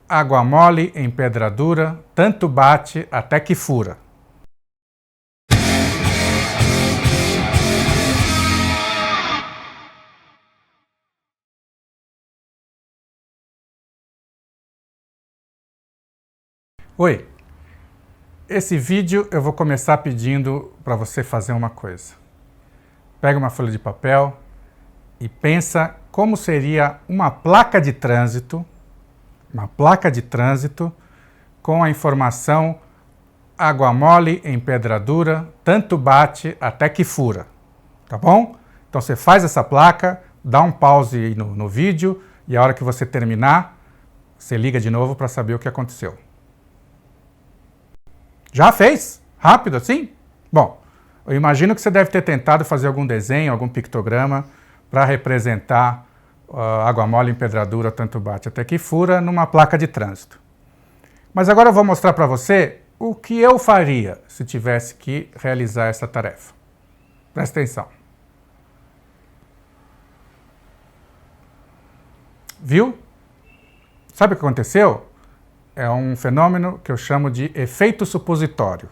Água mole em pedra dura, tanto bate até que fura. Oi, esse vídeo eu vou começar pedindo para você fazer uma coisa. Pega uma folha de papel e pensa como seria uma placa de trânsito com a informação água mole em pedra dura, tanto bate até que fura, tá bom? Então você faz essa placa, dá um pause aí no vídeo e a hora que você terminar, você liga de novo para saber o que aconteceu. Já fez? Rápido assim? Bom, eu imagino que você deve ter tentado fazer algum desenho, algum pictograma para representar água mole em pedra dura, tanto bate até que fura, numa placa de trânsito. Mas agora eu vou mostrar para você o que eu faria se tivesse que realizar essa tarefa. Presta atenção. Viu? Sabe o que aconteceu? É um fenômeno que eu chamo de efeito supositório.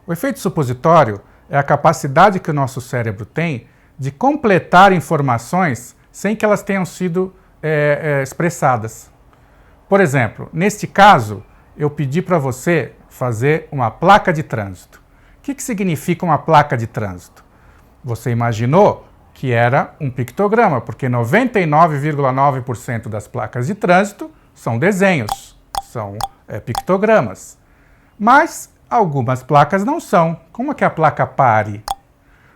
O efeito supositório é a capacidade que o nosso cérebro tem de completar informações sem que elas tenham sido expressadas. Por exemplo, neste caso, eu pedi para você fazer uma placa de trânsito. O que significa uma placa de trânsito? Você imaginou que era um pictograma, porque 99,9% das placas de trânsito são desenhos, são pictogramas. Mas algumas placas não são. Como é que a placa pare?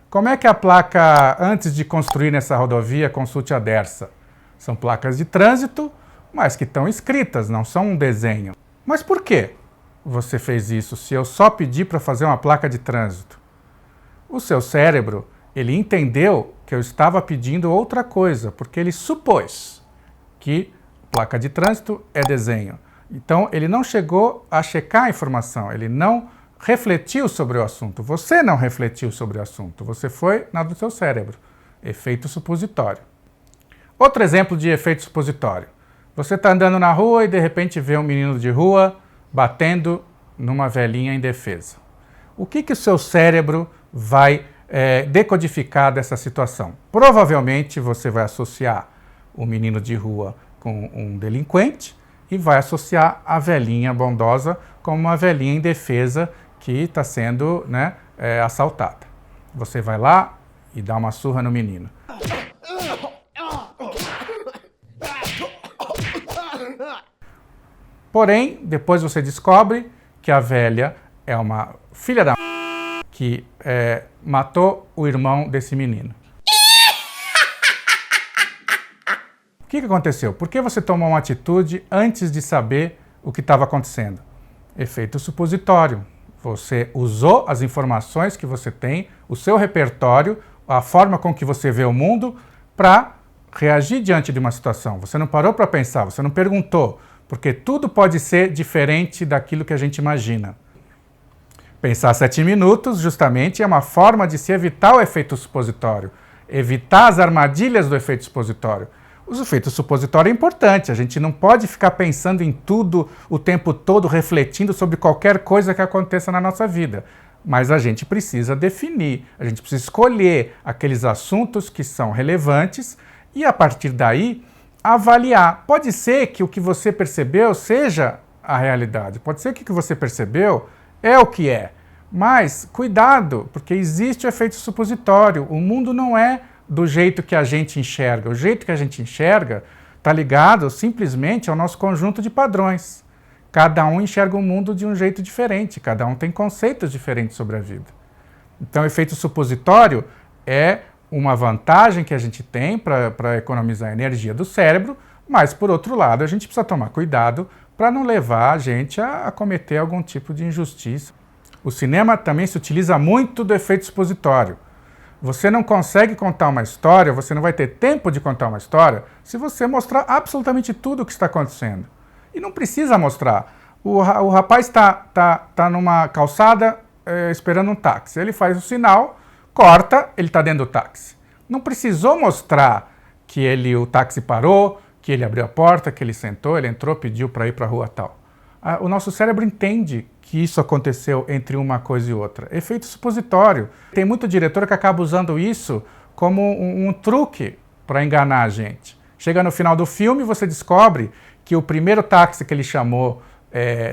Como é que a placa, antes de construir nessa rodovia, consulte a Dersa? São placas de trânsito, mas que estão escritas, não são um desenho. Mas por que você fez isso se eu só pedi para fazer uma placa de trânsito? O seu cérebro, ele entendeu que eu estava pedindo outra coisa, porque ele supôs que placa de trânsito é desenho. Então, ele não chegou a checar a informação, ele não refletiu sobre o assunto. Você não refletiu sobre o assunto, você foi na do seu cérebro. Efeito supositório. Outro exemplo de efeito supositório. Você está andando na rua e de repente vê um menino de rua batendo numa velhinha indefesa. O que o seu cérebro vai decodificar dessa situação? Provavelmente você vai associar o menino de rua com um delinquente e vai associar a velhinha bondosa como uma velhinha indefesa que está sendo assaltada. Você vai lá e dá uma surra no menino. Porém, depois você descobre que a velha é uma filha da que matou o irmão desse menino. O que aconteceu? Por que você tomou uma atitude antes de saber o que estava acontecendo? Efeito supositório. Você usou as informações que você tem, o seu repertório, a forma com que você vê o mundo para reagir diante de uma situação. Você não parou para pensar, você não perguntou, porque tudo pode ser diferente daquilo que a gente imagina. Pensar 7 minutos, justamente, é uma forma de se evitar o efeito supositório, evitar as armadilhas do efeito supositório. O efeito supositório é importante, a gente não pode ficar pensando em tudo o tempo todo, refletindo sobre qualquer coisa que aconteça na nossa vida. Mas a gente precisa definir, a gente precisa escolher aqueles assuntos que são relevantes e, a partir daí, avaliar. Pode ser que o que você percebeu seja a realidade, pode ser que o que você percebeu é o que é. Mas, cuidado, porque existe o efeito supositório, o mundo não é do jeito que a gente enxerga. O jeito que a gente enxerga está ligado simplesmente ao nosso conjunto de padrões. Cada um enxerga o mundo de um jeito diferente, cada um tem conceitos diferentes sobre a vida. Então, o efeito supositório é uma vantagem que a gente tem para economizar a energia do cérebro, mas, por outro lado, a gente precisa tomar cuidado para não levar a gente a cometer algum tipo de injustiça. O cinema também se utiliza muito do efeito supositório. Você não consegue contar uma história, você não vai ter tempo de contar uma história se você mostrar absolutamente tudo o que está acontecendo. E não precisa mostrar. O rapaz está numa calçada esperando um táxi. Ele faz o sinal, corta, ele está dentro do táxi. Não precisou mostrar que o táxi parou, que ele abriu a porta, que ele sentou, ele entrou, pediu para ir para a rua tal. O nosso cérebro entende que isso aconteceu entre uma coisa e outra. Efeito supositório. Tem muito diretor que acaba usando isso como um truque para enganar a gente. Chega no final do filme, você descobre que o primeiro táxi que ele chamou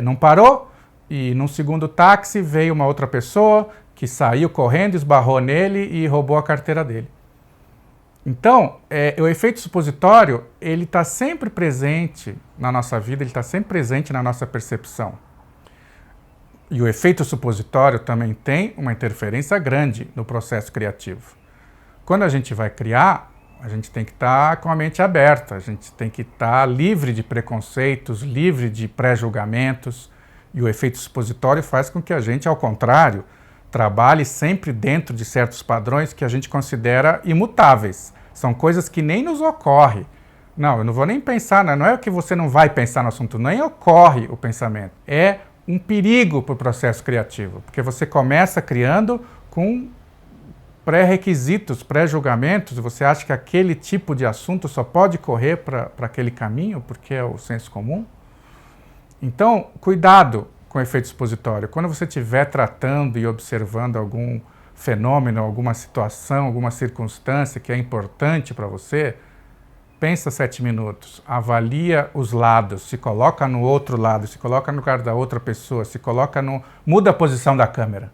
não parou, e num segundo táxi veio uma outra pessoa que saiu correndo, esbarrou nele e roubou a carteira dele. Então, o efeito supositório, ele está sempre presente na nossa vida, ele está sempre presente na nossa percepção. E o efeito supositório também tem uma interferência grande no processo criativo. Quando a gente vai criar, a gente tem que estar com a mente aberta, a gente tem que estar livre de preconceitos, livre de pré-julgamentos, e o efeito supositório faz com que a gente, ao contrário, trabalhe sempre dentro de certos padrões que a gente considera imutáveis. São coisas que nem nos ocorre. Não, eu não vou nem pensar, não é que você não vai pensar no assunto, nem ocorre o pensamento. É um perigo para o processo criativo, porque você começa criando com pré-requisitos, pré-julgamentos, você acha que aquele tipo de assunto só pode correr para aquele caminho, porque é o senso comum. Então, cuidado com o efeito supositório. Quando você estiver tratando e observando algum fenômeno, alguma situação, alguma circunstância que é importante para você, pensa 7 minutos, avalia os lados, se coloca no outro lado, se coloca no lugar da outra pessoa, muda a posição da câmera.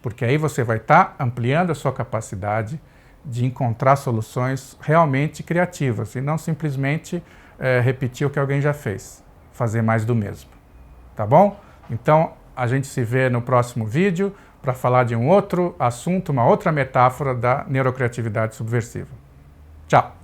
Porque aí você vai estar ampliando a sua capacidade de encontrar soluções realmente criativas e não simplesmente repetir o que alguém já fez, fazer mais do mesmo. Tá bom? Então, a gente se vê no próximo vídeo para falar de um outro assunto, uma outra metáfora da neurocriatividade subversiva. Tchau!